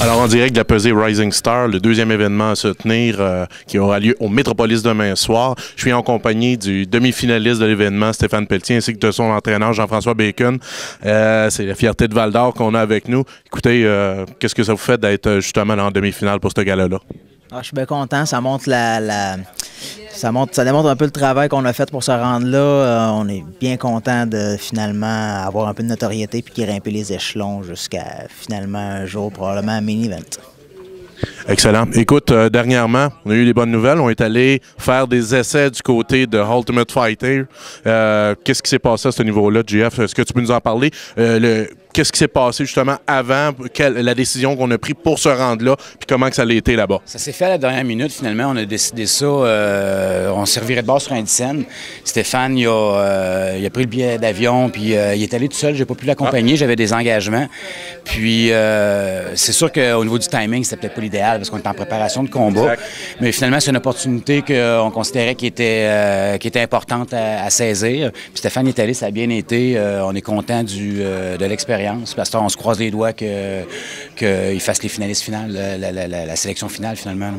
Alors, en direct de la pesée Rising Star, le deuxième événement à se tenir qui aura lieu au Métropolis demain soir. Je suis en compagnie du demi-finaliste de l'événement, Stéphane Pelletier, ainsi que de son entraîneur, Jean-François Bacon. C'est la fierté de Val-d'Or qu'on a avec nous. Écoutez, qu'est-ce que ça vous fait d'être justement en demi-finale pour ce gala-là? Je suis bien content. Ça démontre un peu le travail qu'on a fait pour se rendre là. On est bien content de finalement avoir un peu de notoriété puis grimper les échelons jusqu'à finalement un jour, probablement un mini-event. Excellent. Écoute, dernièrement, on a eu des bonnes nouvelles. On est allé faire des essais du côté de Ultimate Fighter. Qu'est-ce qui s'est passé à ce niveau-là, JF? Est-ce que tu peux nous en parler? Qu'est-ce qui s'est passé justement avant la décision qu'on a prise pour se rendre là, puis comment que ça a été là-bas? Ça s'est fait à la dernière minute, finalement. On a décidé ça. On servirait de bord sur Indienne. Stéphane, il a pris le billet d'avion, puis il est allé tout seul. J'ai pas pu l'accompagner. J'avais des engagements. Puis c'est sûr qu'au niveau du timing, c'était peut-être pas l'idéal parce qu'on était en préparation de combat. Exact. Mais finalement, c'est une opportunité qu'on considérait qui était importante à saisir. Puis Stéphane est allé, ça a bien été. On est content de l'expérience. Parce qu'on se croise les doigts qu'il fasse les finalistes finales, la sélection finale finalement.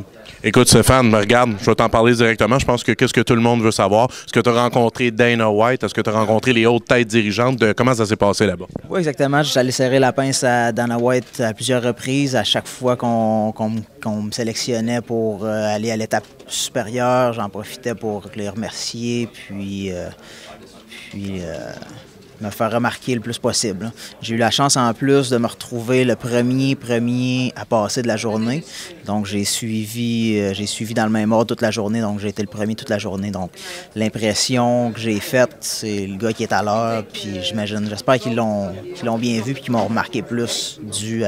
Écoute Stéphane, regarde, je vais t'en parler directement. Je pense que qu'est-ce que tout le monde veut savoir. Est-ce que tu as rencontré Dana White? Est-ce que tu as rencontré les hautes têtes dirigeantes? Comment ça s'est passé là-bas? Oui, exactement. J'allais serrer la pince à Dana White à plusieurs reprises. À chaque fois qu'on me sélectionnait pour aller à l'étape supérieure, j'en profitais pour les remercier, puis me faire remarquer le plus possible. J'ai eu la chance en plus de me retrouver le premier à passer de la journée. Donc j'ai suivi dans le même ordre toute la journée, donc j'ai été le premier toute la journée. Donc l'impression que j'ai faite, c'est le gars qui est à l'heure, puis j'espère qu'ils l'ont bien vu et qu'ils m'ont remarqué plus dû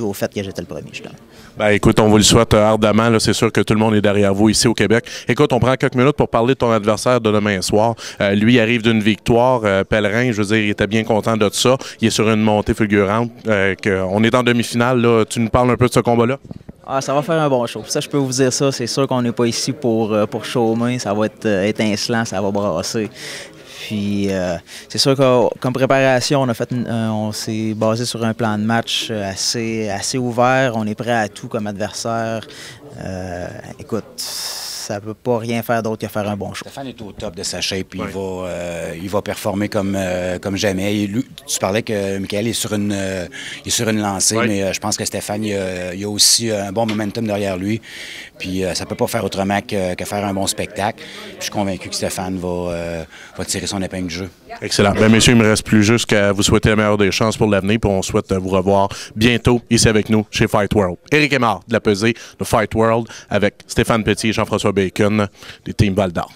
au fait que j'étais le premier, justement. Ben, écoute, on vous le souhaite ardemment. C'est sûr que tout le monde est derrière vous ici au Québec. Écoute, on prend quelques minutes pour parler de ton adversaire de demain soir. Lui arrive d'une victoire. Pellerin, je veux dire, il était bien content de ça. Il est sur une montée fulgurante. On est en demi-finale. Là. Tu nous parles un peu de ce combat-là? Ça va faire un bon show. Ça, je peux vous dire ça. C'est sûr qu'on n'est pas ici pour chômer. Ça va être étincelant, ça va brasser. Puis c'est sûr que comme préparation, on s'est basé sur un plan de match assez ouvert. On est prêt à tout comme adversaire. Écoute, ça ne peut pas rien faire d'autre que faire un bon show. Stéphane est au top de sa shape. Oui. Il va performer comme jamais. Tu parlais que Michael est sur une lancée, oui. Mais je pense que Stéphane, il a aussi un bon momentum derrière lui. Puis ça ne peut pas faire autrement que faire un bon spectacle. Puis, je suis convaincu que Stéphane va tirer son épingle du jeu. Excellent. Bien, messieurs, il me reste plus juste qu'à vous souhaiter la meilleure des chances pour l'avenir. Puis on souhaite vous revoir bientôt ici avec nous chez Fight World. Éric Aymard de la pesée de Fight World avec Stéphane Pelletier et Jean-François Bacon des Team Val-d'Or.